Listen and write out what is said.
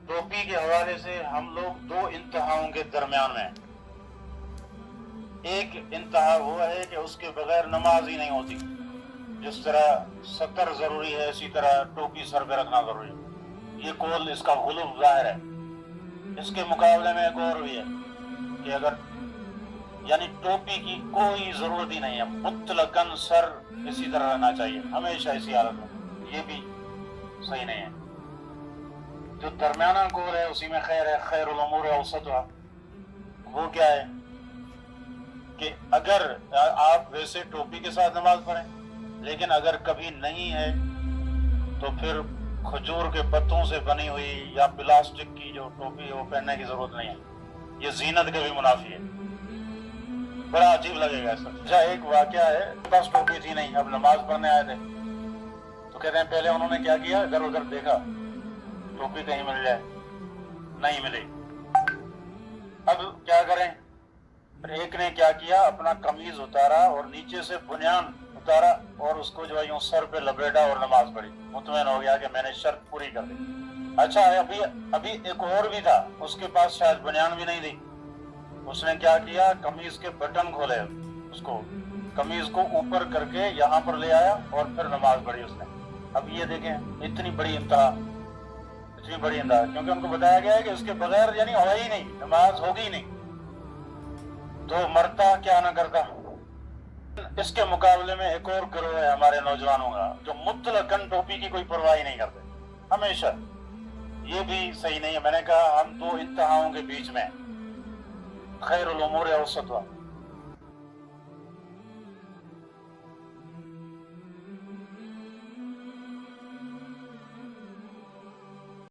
टोपी के हवाले से हम लोग दो इंतहाओं के दरमियान में हैं। एक इंतहा वो है कि उसके बगैर नमाज ही नहीं होती। जिस तरह सतर जरूरी है इसी तरह टोपी सर पे रखना जरूरी है। ये कौल इसका गुलूब जाहिर है। इसके मुकाबले में एक और भी है कि अगर यानी टोपी की कोई जरूरत ही नहीं है, मुतलकन सर इसी तरह रहना चाहिए हमेशा इसी हालत में, ये भी सही नहीं है। जो दरमियाना कौल है उसी में खैर है, खैरुल उमूर औसतुहा। वो क्या है कि अगर आप वैसे टोपी के साथ नमाज पढ़ें, लेकिन अगर कभी नहीं है तो फिर खजूर के पत्तों से बनी हुई या प्लास्टिक की जो टोपी है वो पहनने की जरूरत नहीं है। ये जीनत के भी मुनाफी है। बड़ा अजीब लगेगा इसका। अच्छा, एक वाकया है, पास टोपी थी नहीं, अब नमाज पढ़ने आए थे तो कहते हैं पहले उन्होंने क्या किया, इधर उधर देखा टोपी कहीं मिल जाए, नहीं मिली। अब क्या करें? एक ने क्या किया, अपना कमीज उतारा और नीचे से बुनियान उतारा और उसको जो है यूं सर पे लपेटा और नमाज पढ़ी। मुतमईन हो गया कि मैंने शर्त पूरी कर दी। अच्छा, अभी एक और भी था, उसके पास शायद बुनियान भी नहीं थी। उसने क्या किया, कमीज के बटन खोले, उसको कमीज को ऊपर करके यहाँ पर ले आया और फिर नमाज पढ़ी उसने। अब ये देखें, इतनी बड़ी इंतहा, क्योंकि उनको बताया गया है कि उसके बगैर यानी हो ही नहीं, नमाज होगी ही नहीं। तो मरता क्या ना करता। इसके मुकाबले में एक और गिरोह है हमारे नौजवानों का जो मुतलकन टोपी की कोई परवाह नहीं करते हमेशा। ये भी सही नहीं है। मैंने कहा हम दो इंतहाओं के बीच में, खैरुल उमूर औसतुहा।